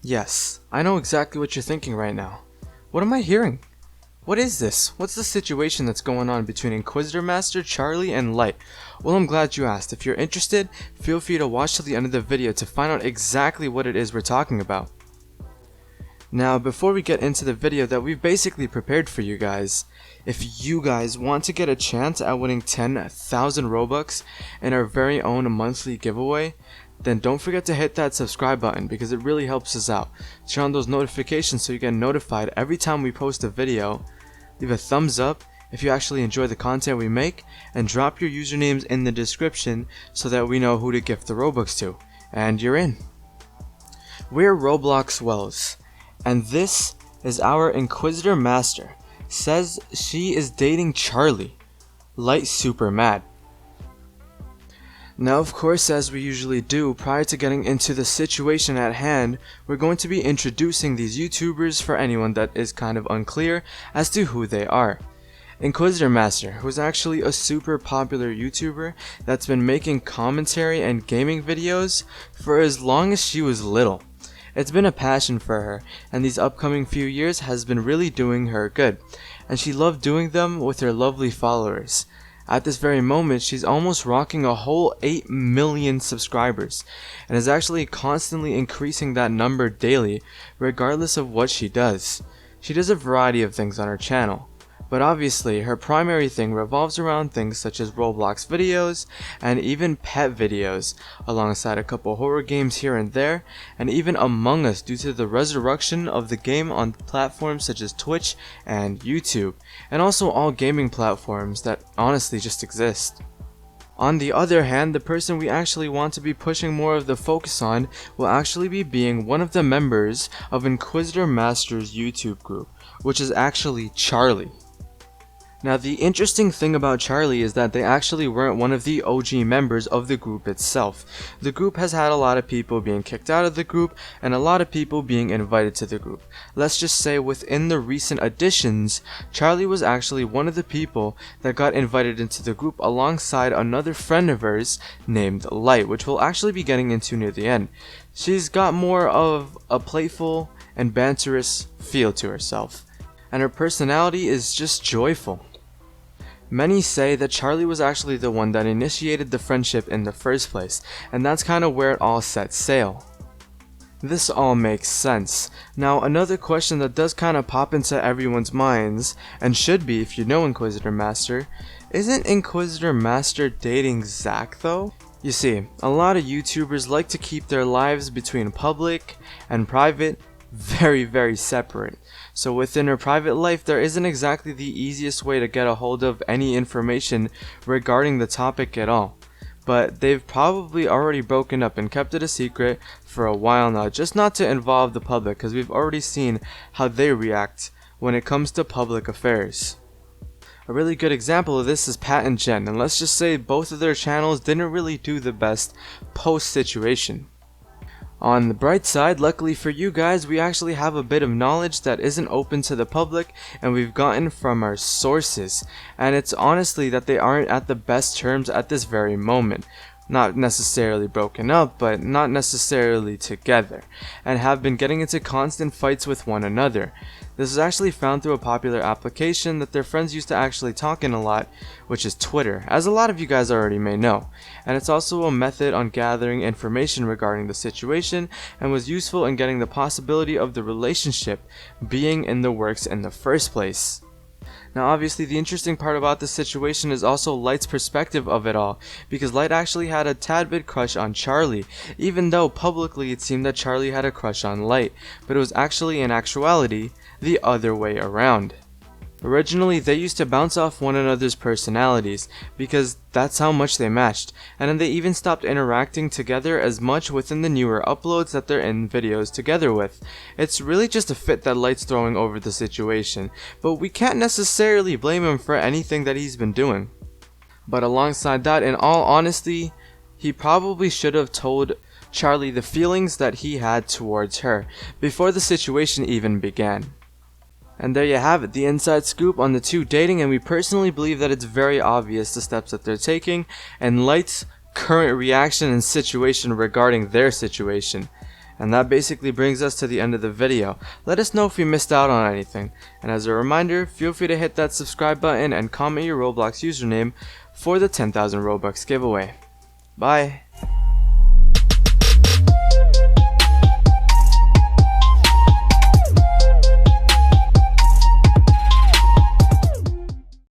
Yes, I know exactly what you're thinking right now. What am I hearing? What is this? What's the situation that's going on between Inquisitormaster, CharliI, and Light? Well, I'm glad you asked. If you're interested, feel free to watch till the end of the video to find out exactly what it is we're talking about. Now, before we get into the video that we've basically prepared for you guys, if you guys want to get a chance at winning 10,000 Robux in our very own monthly giveaway, then don't forget to hit that subscribe button because it really helps us out. Turn on those notifications so you get notified every time we post a video. Leave a thumbs up if you actually enjoy the content we make, and drop your usernames in the description so that we know who to gift the Robux to. And you're in. We're Roblox Wells, and this is our Inquisitormaster. Says she is dating CharliI. Light super mad. Now, of course, as we usually do, prior to getting into the situation at hand, we're going to be introducing these YouTubers for anyone that is kind of unclear as to who they are. Inquisitormaster, who's actually a super popular YouTuber that's been making commentary and gaming videos for as long as she was little. It's been a passion for her, and these upcoming few years has been really doing her good, and she loved doing them with her lovely followers. At this very moment, she's almost rocking a whole 8 million subscribers, and is actually constantly increasing that number daily, regardless of what she does. She does a variety of things on her channel, but obviously her primary thing revolves around things such as Roblox videos, and even pet videos, alongside a couple horror games here and there, and even Among Us due to the resurrection of the game on platforms such as Twitch and YouTube, and also all gaming platforms that honestly just exist. On the other hand, the person we actually want to be pushing more of the focus on will actually be being one of the members of Inquisitormaster's YouTube group, which is actually CharliI. Now, the interesting thing about CharliI is that they actually weren't one of the OG members of the group itself. The group has had a lot of people being kicked out of the group and a lot of people being invited to the group. Let's just say within the recent additions, CharliI was actually one of the people that got invited into the group alongside another friend of hers named Light, which we'll actually be getting into near the end. She's got more of a playful and banterous feel to herself, and her personality is just joyful. Many say that CharliI was actually the one that initiated the friendship in the first place, and that's kind of where it all set sail. This all makes sense. Now, another question that does kind of pop into everyone's minds, and should be if you know Inquisitormaster, isn't Inquisitormaster dating Zach though? You see, a lot of YouTubers like to keep their lives between public and private very separate. So within her private life, there isn't exactly the easiest way to get a hold of any information regarding the topic at all. But they've probably already broken up and kept it a secret for a while now, just not to involve the public, because we've already seen how they react when it comes to public affairs. A really good example of this is Pat and Jen, and let's just say both of their channels didn't really do the best post-situation. On the bright side, luckily for you guys, we actually have a bit of knowledge that isn't open to the public and we've gotten from our sources, and it's honestly that they aren't at the best terms at this very moment. Not necessarily broken up, but not necessarily together, and have been getting into constant fights with one another. This was actually found through a popular application that their friends used to actually talk in a lot, which is Twitter, as a lot of you guys already may know. And it's also a method on gathering information regarding the situation, and was useful in getting the possibility of the relationship being in the works in the first place. Now, obviously, the interesting part about this situation is also Light's perspective of it all, because Light actually had a tad bit crush on CharliI, even though publicly it seemed that CharliI had a crush on Light, but it was actually in actuality the other way around. Originally, they used to bounce off one another's personalities, because that's how much they matched, and then they even stopped interacting together as much within the newer uploads that they're in videos together with. It's really just a fit that Light's throwing over the situation, but we can't necessarily blame him for anything that he's been doing. But alongside that, in all honesty, he probably should have told CharliI the feelings that he had towards her before the situation even began. And there you have it, the inside scoop on the two dating, and we personally believe that it's very obvious the steps that they're taking, and Light's current reaction and situation regarding their situation. And that basically brings us to the end of the video. Let us know if you missed out on anything. And as a reminder, feel free to hit that subscribe button and comment your Roblox username for the 10,000 Robux giveaway. Bye!